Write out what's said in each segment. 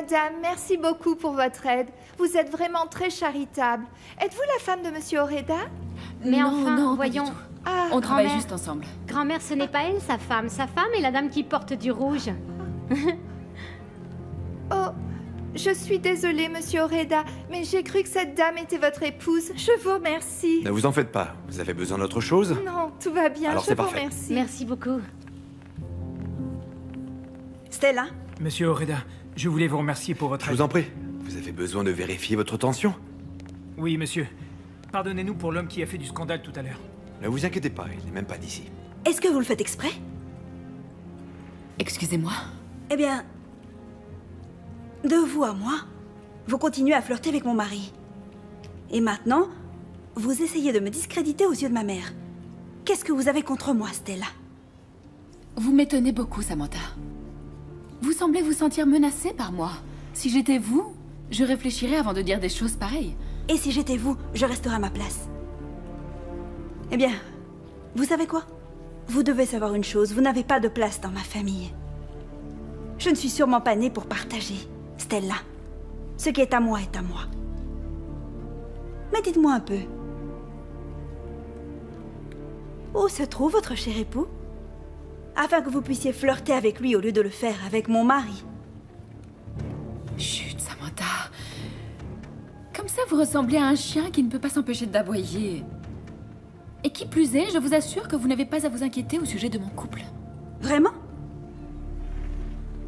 madame, merci beaucoup pour votre aide. Vous êtes vraiment très charitable. Êtes-vous la femme de Monsieur Oreda? Mais non, enfin, non, voyons. pas du tout. Ah, On travaille grand-mère. juste ensemble. Grand-mère, ce n'est pas elle, sa femme. Sa femme est la dame qui porte du rouge. oh, je suis désolée, Monsieur Oreda, mais j'ai cru que cette dame était votre épouse. Je vous remercie. Ne vous en faites pas. Vous avez besoin d'autre chose? Non, tout va bien, Alors je c'est vous parfait. remercie. Merci beaucoup. Stella? Monsieur Oreda, je voulais vous remercier pour votre Je aide. vous en prie. Vous avez besoin de vérifier votre tension? Oui, monsieur. Pardonnez-nous pour l'homme qui a fait du scandale tout à l'heure. Ne vous inquiétez pas, il n'est même pas d'ici. Est-ce que vous le faites exprès? Excusez-moi. Eh bien... De vous à moi, vous continuez à flirter avec mon mari. Et maintenant, vous essayez de me discréditer aux yeux de ma mère. Qu'est-ce que vous avez contre moi, Stella? Vous m'étonnez beaucoup, Samantha. Vous semblez vous sentir menacée par moi. Si j'étais vous, je réfléchirais avant de dire des choses pareilles. Et si j'étais vous, je resterais à ma place. Eh bien, vous savez quoi? Vous devez savoir une chose, vous n'avez pas de place dans ma famille. Je ne suis sûrement pas née pour partager, Stella. Ce qui est à moi est à moi. Mais dites-moi un peu. Où se trouve votre cher époux? Afin que vous puissiez flirter avec lui au lieu de le faire avec mon mari. Chut, Samantha. Comme ça, vous ressemblez à un chien qui ne peut pas s'empêcher d'aboyer. Et qui plus est, je vous assure que vous n'avez pas à vous inquiéter au sujet de mon couple. Vraiment?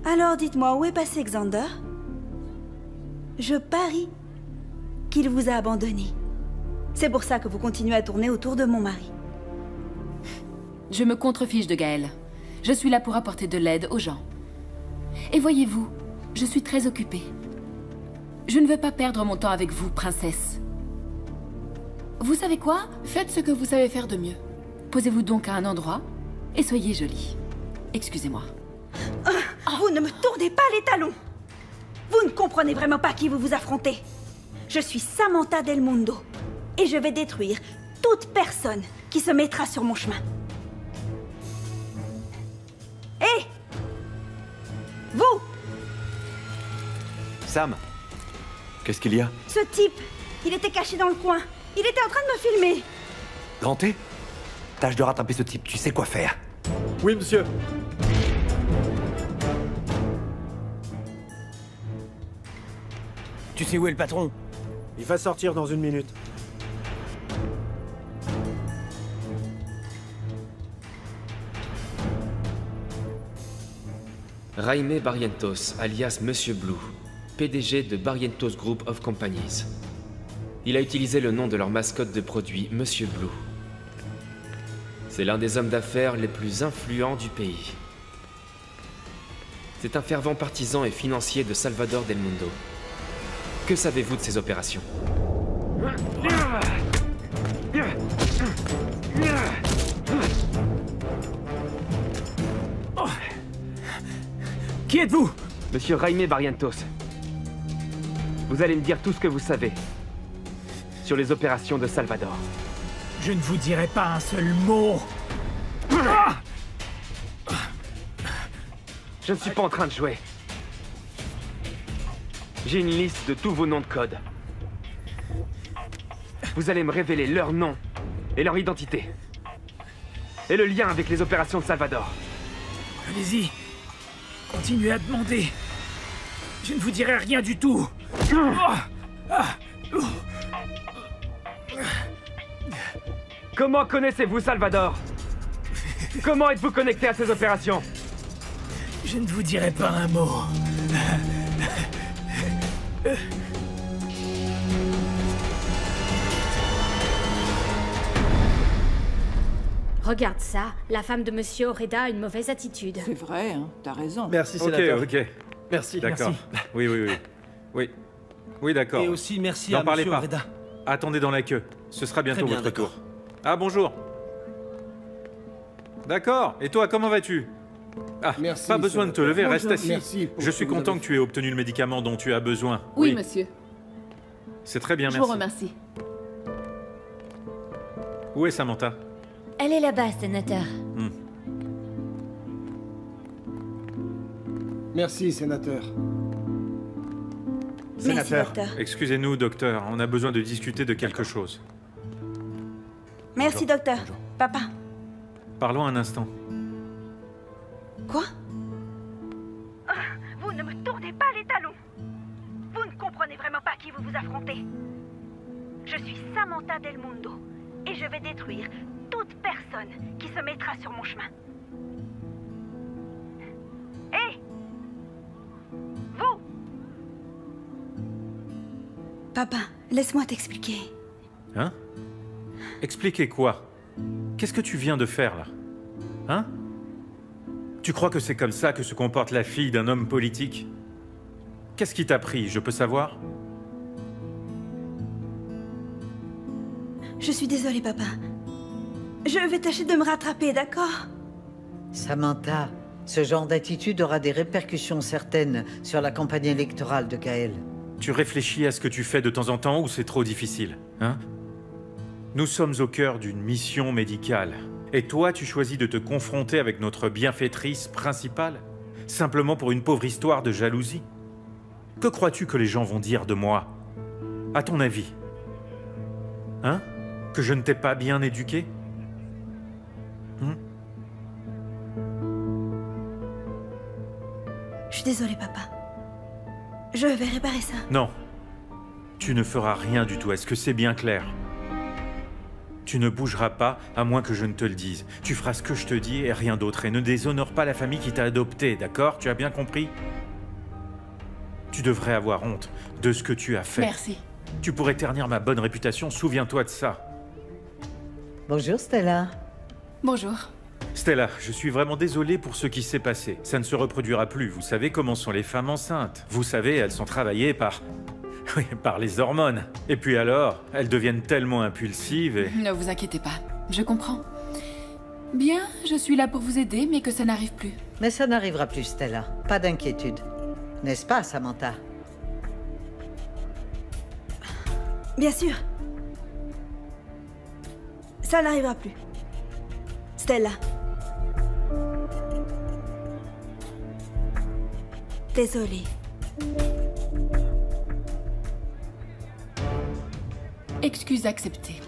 Alors dites-moi, où est passé Xander? Je parie qu'il vous a abandonné. C'est pour ça que vous continuez à tourner autour de mon mari. Je me contrefiche de Gaël. Je suis là pour apporter de l'aide aux gens. Et voyez-vous, je suis très occupée. Je ne veux pas perdre mon temps avec vous, princesse. Vous savez quoi? Faites ce que vous savez faire de mieux. Posez-vous donc à un endroit et soyez jolie. Excusez-moi. Vous ne me tournez pas les talons! Vous ne comprenez vraiment pas qui vous vous affrontez. Je suis Samantha Del Mundo. Et je vais détruire toute personne qui se mettra sur mon chemin. Hé! Vous! Sam, qu'est-ce qu'il y a? Ce type, il était caché dans le coin. Il était en train de me filmer. Ganté? Tâche de rattraper ce type, tu sais quoi faire. Oui, monsieur. Tu sais où est le patron? Il va sortir dans 1 minute. Jaime Barrientos, alias Monsieur Blue, PDG de Barrientos Group of Companies. Il a utilisé le nom de leur mascotte de produit, Monsieur Blue. C'est l'un des hommes d'affaires les plus influents du pays. C'est un fervent partisan et financier de Salvador Del Mundo. Que savez-vous de ces opérations? Qui êtes-vous? Monsieur Jaime Barrientos. Vous allez me dire tout ce que vous savez sur les opérations de Salvador. Je ne vous dirai pas un seul mot. Je ne suis pas en train de jouer. J'ai une liste de tous vos noms de code. Vous allez me révéler leur nom et leur identité. Et le lien avec les opérations de Salvador. Allez-y. Continuez à demander. Je ne vous dirai rien du tout. Comment connaissez-vous Salvador? Comment êtes-vous connecté à ces opérations? Je ne vous dirai pas un mot. Regarde ça, la femme de Monsieur Oreda a une mauvaise attitude. C'est vrai, hein, t'as raison. Merci, sénateur. Ok. Merci. D'accord. Merci. Oui. Oui, d'accord. Et aussi merci N'en à parlez monsieur pas. Oreda. Attendez dans la queue. Ce sera bientôt Très bien, votre d'accord. tour. Ah, bonjour. D'accord. Et toi, comment vas-tu? Ah, Merci, pas besoin de te lever, reste Bonjour. assis. Merci pour Je ce suis que vous content avez que tu aies obtenu le médicament dont tu as besoin. Oui, monsieur. C'est très bien, Je merci. vous remercie. Où est Samantha? Elle est là-bas, sénateur. Merci, sénateur. Merci, docteur. Excusez-nous, docteur. On a besoin de discuter de quelque chose. Merci, docteur. Papa. Parlons un instant. Quoi? Vous ne me tournez pas les talons. Vous ne comprenez vraiment pas qui vous vous affrontez. Je suis Samantha Del Mundo et je vais détruire toute personne qui se mettra sur mon chemin. Hé! Vous! Papa, laisse-moi t'expliquer. Hein? Expliquez quoi? Qu'est-ce que tu viens de faire, là? Hein? Tu crois que c'est comme ça que se comporte la fille d'un homme politique? Qu'est-ce qui t'a pris, je peux savoir? Je suis désolée, papa. Je vais tâcher de me rattraper, d'accord? Samantha, ce genre d'attitude aura des répercussions certaines sur la campagne électorale de Gaël. Tu réfléchis à ce que tu fais de temps en temps ou c'est trop difficile, hein? Nous sommes au cœur d'une mission médicale. Et toi, tu choisis de te confronter avec notre bienfaitrice principale? Simplement pour une pauvre histoire de jalousie? Que crois-tu que les gens vont dire de moi? À ton avis? Hein? Que je ne t'ai pas bien éduqué? Je suis désolée, papa. Je vais réparer ça. Non. Tu ne feras rien du tout. Est-ce que c'est bien clair? Tu ne bougeras pas, à moins que je ne te le dise. Tu feras ce que je te dis et rien d'autre. Et ne déshonore pas la famille qui t'a adopté, d'accord? Tu as bien compris? Tu devrais avoir honte de ce que tu as fait. Merci. Tu pourrais ternir ma bonne réputation, souviens-toi de ça. Bonjour, Stella. Bonjour. Stella, je suis vraiment désolé pour ce qui s'est passé. Ça ne se reproduira plus. Vous savez comment sont les femmes enceintes. Vous savez, elles sont travaillées par... oui, par les hormones. Et puis alors, elles deviennent tellement impulsives et... Ne vous inquiétez pas, je comprends. Bien, je suis là pour vous aider, mais que ça n'arrive plus. Mais ça n'arrivera plus, Stella. Pas d'inquiétude. N'est-ce pas, Samantha? Bien sûr. Ça n'arrivera plus. Stella. Désolée. Excuse acceptée.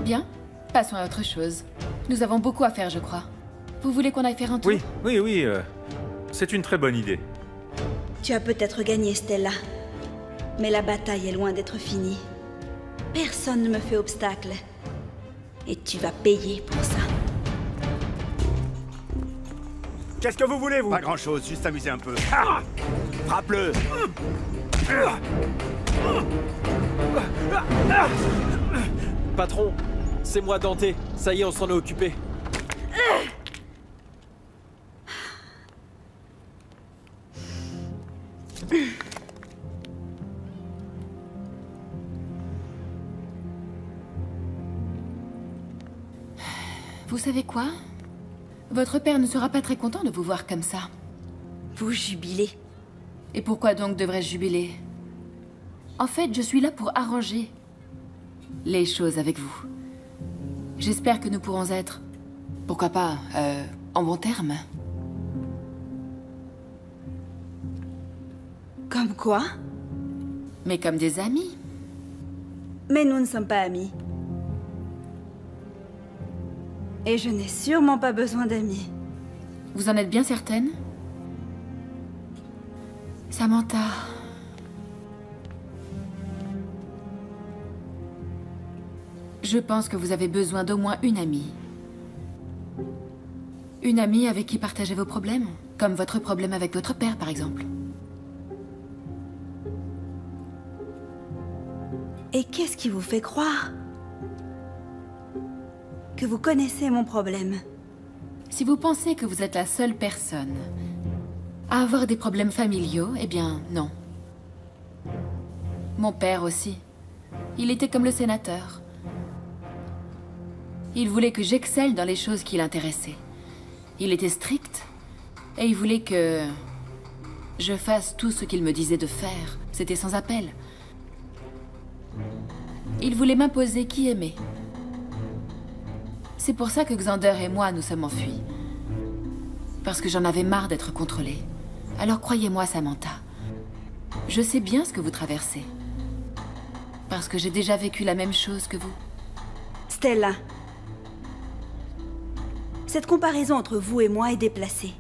Bien, passons à autre chose. Nous avons beaucoup à faire, je crois. Vous voulez qu'on aille faire un tour? Oui, c'est une très bonne idée. Tu as peut-être gagné, Stella. Mais la bataille est loin d'être finie. Personne ne me fait obstacle. Et tu vas payer pour ça. Qu'est-ce que vous voulez, vous? Pas grand-chose, juste amuser un peu. Ah! Frappe-le! Patron, c'est moi Dante. Ça y est, on s'en est occupé. Vous savez quoi? Votre père ne sera pas très content de vous voir comme ça. Vous jubilez. Et pourquoi donc devrais-je jubiler? En fait, je suis là pour arranger les choses avec vous. J'espère que nous pourrons être, pourquoi pas, en bons termes. Comme quoi? Mais comme des amis. Mais nous ne sommes pas amis. Et je n'ai sûrement pas besoin d'amis. Vous en êtes bien certaine? Samantha... Je pense que vous avez besoin d'au moins une amie. Une amie avec qui partager vos problèmes, comme votre problème avec votre père, par exemple. Et qu'est-ce qui vous fait croire que vous connaissez mon problème? Si vous pensez que vous êtes la seule personne à avoir des problèmes familiaux, eh bien, non. Mon père aussi. Il était comme le sénateur. Il voulait que j'excelle dans les choses qui l'intéressaient. Il était strict, et il voulait que je fasse tout ce qu'il me disait de faire. C'était sans appel. Il voulait m'imposer qui aimer. C'est pour ça que Xander et moi nous sommes enfuis. Parce que j'en avais marre d'être contrôlée. Alors croyez-moi, Samantha, Je sais bien ce que vous traversez. Parce que j'ai déjà vécu la même chose que vous. Stella, cette comparaison entre vous et moi est déplacée.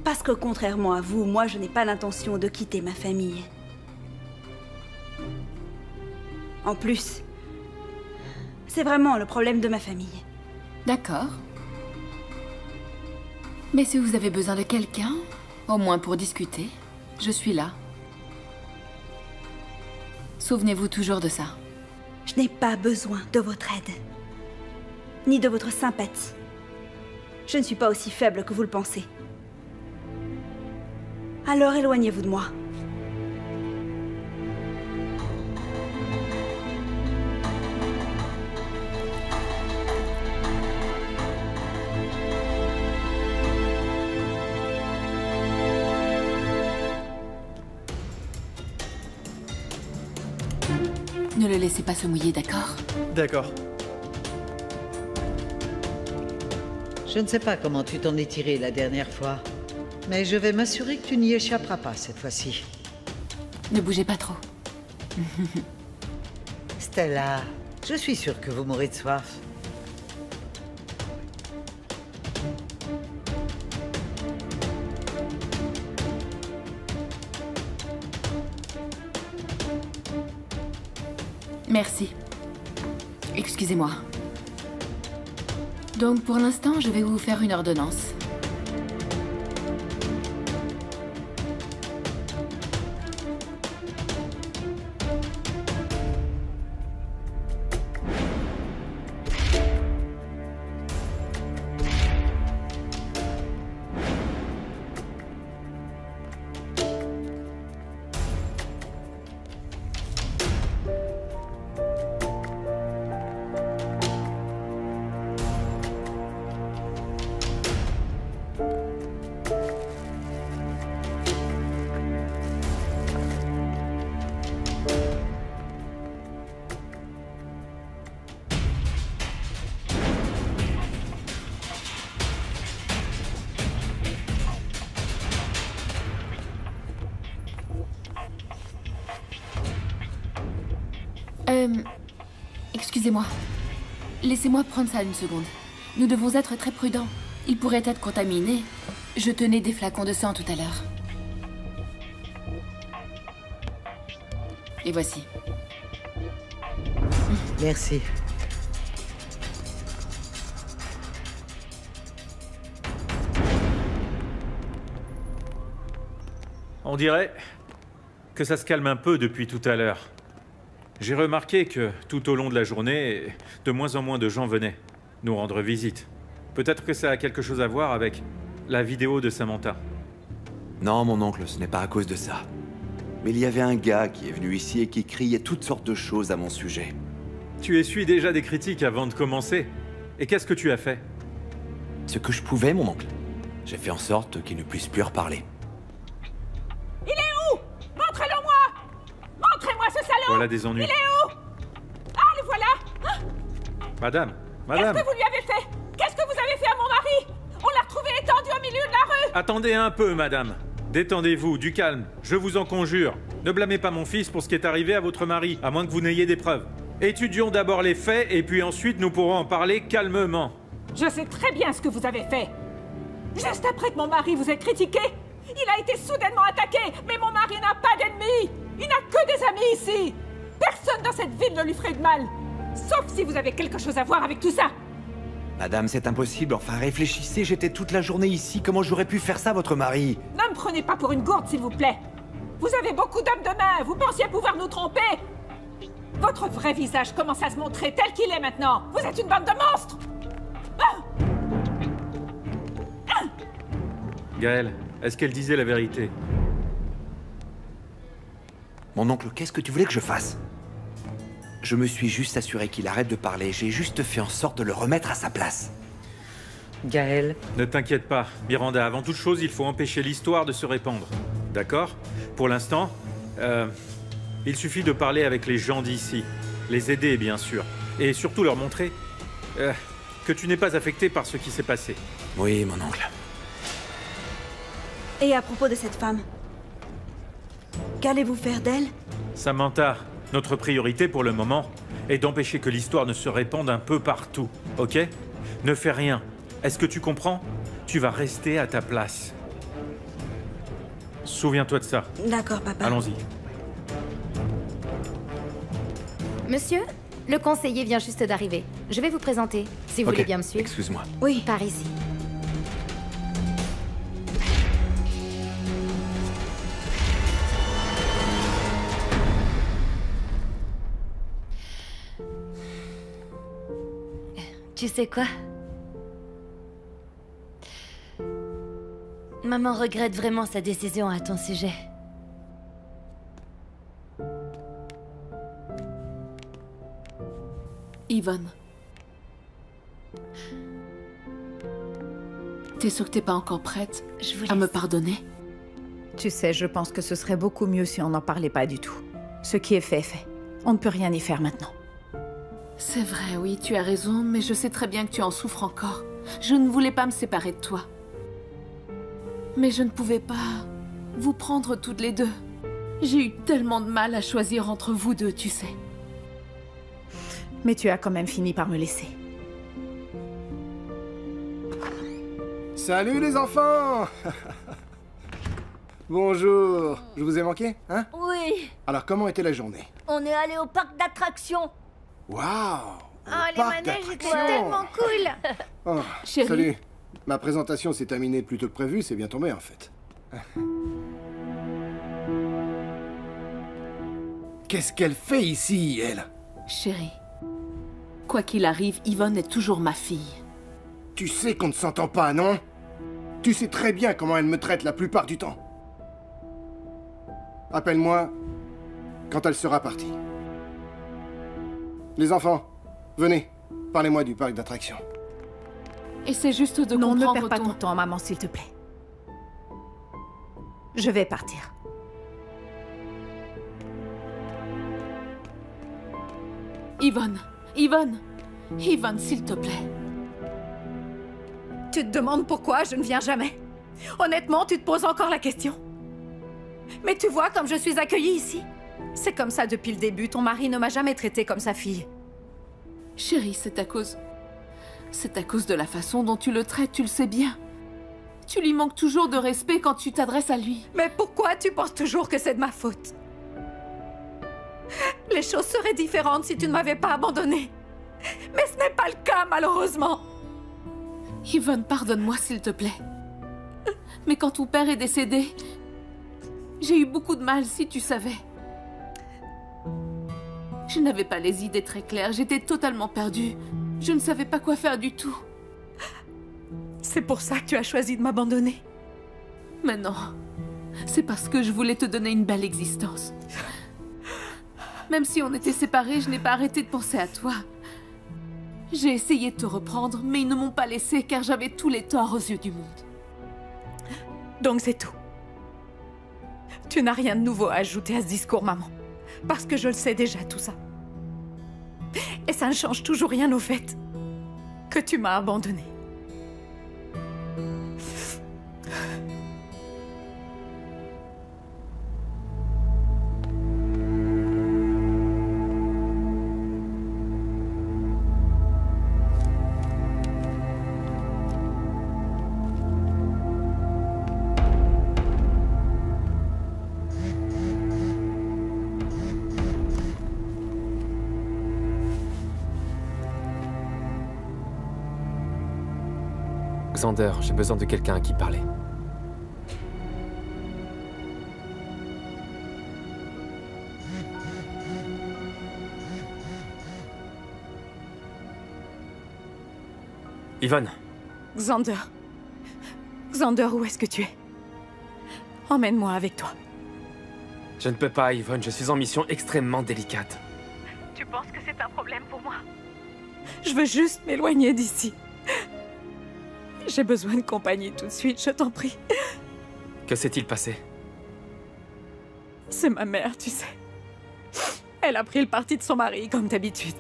Parce que contrairement à vous, moi je n'ai pas l'intention de quitter ma famille. En plus, c'est vraiment le problème de ma famille. D'accord. Mais si vous avez besoin de quelqu'un, au moins pour discuter, je suis là. Souvenez-vous toujours de ça. Je n'ai pas besoin de votre aide. Ni de votre sympathie. Je ne suis pas aussi faible que vous le pensez. Alors éloignez-vous de moi. Ne le laissez pas se mouiller, d'accord? D'accord. Je ne sais pas comment tu t'en es tiré la dernière fois, mais je vais m'assurer que tu n'y échapperas pas cette fois-ci. Ne bougez pas trop. Stella, je suis sûre que vous mourrez de soif. Merci. Excusez-moi. Donc pour l'instant, je vais vous faire une ordonnance. Excusez-moi. Laissez-moi prendre ça une seconde. Nous devons être très prudents. Il pourrait être contaminé. Je tenais des flacons de sang tout à l'heure. Et voici. Merci. On dirait que ça se calme un peu depuis tout à l'heure. J'ai remarqué que, tout au long de la journée, de moins en moins de gens venaient nous rendre visite. Peut-être que ça a quelque chose à voir avec la vidéo de Samantha. Non, mon oncle, ce n'est pas à cause de ça. Mais il y avait un gars qui est venu ici et qui criait toutes sortes de choses à mon sujet. Tu essuies déjà des critiques avant de commencer. Et qu'est-ce que tu as fait? Ce que je pouvais, mon oncle. J'ai fait en sorte qu'il ne puisse plus reparler. Il est où? Montrez-le-moi! Montrez-moi ce salaud! Voilà des ennuis. Il est où? Ah, le voilà! Hein? Madame, Qu'est-ce que vous lui avez fait? Qu'est-ce que vous avez fait à mon mari? On l'a retrouvé étendu au milieu de la rue! Attendez un peu, madame. Détendez-vous, du calme. Je vous en conjure. Ne blâmez pas mon fils pour ce qui est arrivé à votre mari, à moins que vous n'ayez des preuves. Étudions d'abord les faits, et puis ensuite nous pourrons en parler calmement. Je sais très bien ce que vous avez fait. Juste après que mon mari vous ait critiqué, il a été soudainement attaqué, mais mon mari n'a pas d'ennemis. Il n'a que des amis ici. Personne dans cette ville ne lui ferait de mal. Sauf si vous avez quelque chose à voir avec tout ça. Madame, c'est impossible. Enfin, réfléchissez, j'étais toute la journée ici. Comment j'aurais pu faire ça, votre mari? Ne me prenez pas pour une gourde, s'il vous plaît. Vous avez beaucoup d'hommes de main. Vous pensiez pouvoir nous tromper. Votre vrai visage commence à se montrer tel qu'il est maintenant. Vous êtes une bande de monstres. Gaël, est-ce qu'elle disait la vérité? Mon oncle, qu'est-ce que tu voulais que je fasse? Je me suis juste assuré qu'il arrête de parler. J'ai juste fait en sorte de le remettre à sa place. Gaël? Ne t'inquiète pas, Miranda. Avant toute chose, il faut empêcher l'histoire de se répandre. D'accord? Pour l'instant, il suffit de parler avec les gens d'ici. Les aider, bien sûr. Et surtout leur montrer que tu n'es pas affecté par ce qui s'est passé. Oui, mon oncle. Et à propos de cette femme, Qu'allez-vous faire d'elle? Samantha, notre priorité pour le moment est d'empêcher que l'histoire ne se répande un peu partout, ok? Ne fais rien. Est-ce que tu comprends? Tu vas rester à ta place. Souviens-toi de ça. D'accord, papa. Allons-y. Monsieur, le conseiller vient juste d'arriver. Je vais vous présenter, si vous Ok, voulez bien me suivre. excuse-moi. Oui. Par ici. Tu sais quoi? Maman regrette vraiment sa décision à ton sujet. Yvonne. T'es sûre que t'es pas encore prête à me pardonner? Tu sais, je pense que ce serait beaucoup mieux si on n'en parlait pas du tout. Ce qui est fait est fait. On ne peut rien y faire maintenant. C'est vrai, oui, tu as raison, mais je sais très bien que tu en souffres encore. Je ne voulais pas me séparer de toi. Mais je ne pouvais pas vous prendre toutes les deux. J'ai eu tellement de mal à choisir entre vous deux, tu sais. Mais tu as quand même fini par me laisser. Salut les enfants. Bonjour. Je vous ai manqué, hein? Oui. Alors, comment était la journée? On est allé au parc d'attractions. Waouh! Oh, les manèges étaient tellement cool. Oh, Chérie. salut. Ma présentation s'est terminée plus tôt que prévu, c'est bien tombé en fait. Qu'est-ce qu'elle fait ici, elle? Chérie, quoi qu'il arrive, Yvonne est toujours ma fille. Tu sais qu'on ne s'entend pas, non? Tu sais très bien comment elle me traite la plupart du temps. Appelle-moi quand elle sera partie. Les enfants, venez, parlez-moi du parc d'attractions. Essaie juste de Non, comprendre ne perds pas ton... ton temps, maman, s'il te plaît. Je vais partir. Yvonne, Yvonne, Yvonne, s'il te plaît. Tu te demandes pourquoi je ne viens jamais? Honnêtement, tu te poses encore la question. Mais tu vois comme je suis accueillie ici. C'est comme ça depuis le début. Ton mari ne m'a jamais traitée comme sa fille. Chérie, c'est à cause... C'est à cause de la façon dont tu le traites, tu le sais bien. Tu lui manques toujours de respect quand tu t'adresses à lui. Mais pourquoi tu penses toujours que c'est de ma faute? Les choses seraient différentes si tu ne m'avais pas abandonnée. Mais ce n'est pas le cas, malheureusement. Yvonne, pardonne-moi, s'il te plaît. Mais quand ton père est décédé, j'ai eu beaucoup de mal, si tu savais. Je n'avais pas les idées très claires, j'étais totalement perdue. Je ne savais pas quoi faire du tout. C'est pour ça que tu as choisi de m'abandonner. Mais non, c'est parce que je voulais te donner une belle existence. Même si on était séparés, je n'ai pas arrêté de penser à toi. J'ai essayé de te reprendre, mais ils ne m'ont pas laissé car j'avais tous les torts aux yeux du monde. Donc c'est tout. Tu n'as rien de nouveau à ajouter à ce discours, maman. Parce que je le sais déjà, tout ça. Et ça ne change toujours rien au fait que tu m'as abandonnée. Xander, j'ai besoin de quelqu'un à qui parler. Yvonne. Xander. Xander, où est-ce que tu es? Emmène-moi avec toi. Je ne peux pas, Yvonne, je suis en mission extrêmement délicate. Tu penses que c'est un problème pour moi? Je veux juste m'éloigner d'ici. J'ai besoin de compagnie tout de suite, je t'en prie. Que s'est-il passé? C'est ma mère, tu sais. Elle a pris le parti de son mari, comme d'habitude.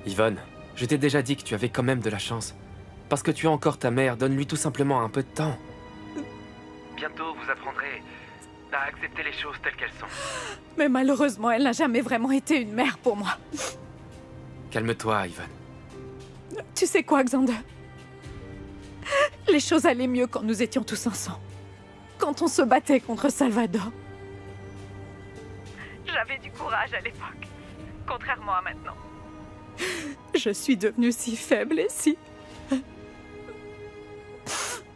Yvonne, je t'ai déjà dit que tu avais quand même de la chance. Parce que tu as encore ta mère, donne-lui tout simplement un peu de temps. Bientôt, vous apprendrez à accepter les choses telles qu'elles sont. Mais malheureusement, elle n'a jamais vraiment été une mère pour moi. Calme-toi, Ivan. Tu sais quoi, Xander? Les choses allaient mieux quand nous étions tous ensemble. Quand on se battait contre Salvador. J'avais du courage à l'époque, contrairement à maintenant. Je suis devenue si faible et si...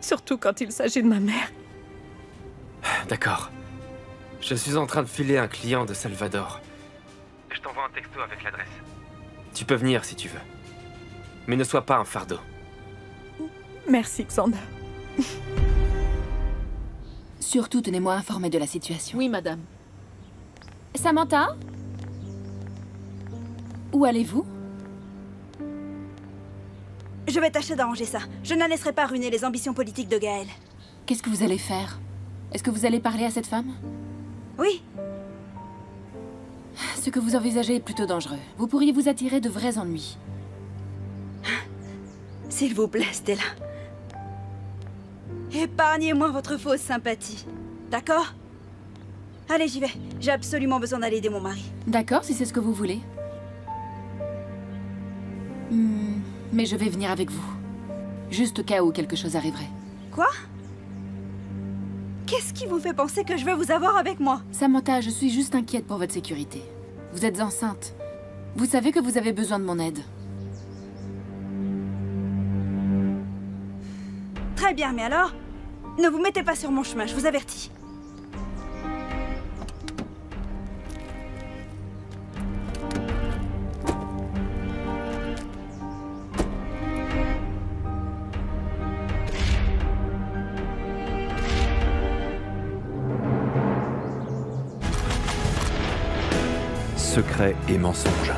Surtout quand il s'agit de ma mère. D'accord. Je suis en train de filer un client de Salvador. Je t'envoie un texto avec l'adresse. Tu peux venir si tu veux. Mais ne sois pas un fardeau. Merci, Xander. Surtout, tenez-moi informé de la situation. Oui, madame. Samantha? Où allez-vous? Je vais tâcher d'arranger ça. Je n'en laisserai pas ruiner les ambitions politiques de Gaël. Qu'est-ce que vous allez faire? Est-ce que vous allez parler à cette femme? Oui. Ce que vous envisagez est plutôt dangereux. Vous pourriez vous attirer de vrais ennuis. S'il vous plaît, Stella. Épargnez-moi votre fausse sympathie. D'accord? Allez, j'y vais. J'ai absolument besoin d'aller aider mon mari. D'accord, si c'est ce que vous voulez. Mais je vais venir avec vous. Juste au cas où quelque chose arriverait. Quoi? Qu'est-ce qui vous fait penser que je veux vous avoir avec moi? Samantha, je suis juste inquiète pour votre sécurité. Vous êtes enceinte. Vous savez que vous avez besoin de mon aide. Très bien, mais alors, ne vous mettez pas sur mon chemin, je vous avertis. Secret et mensonge.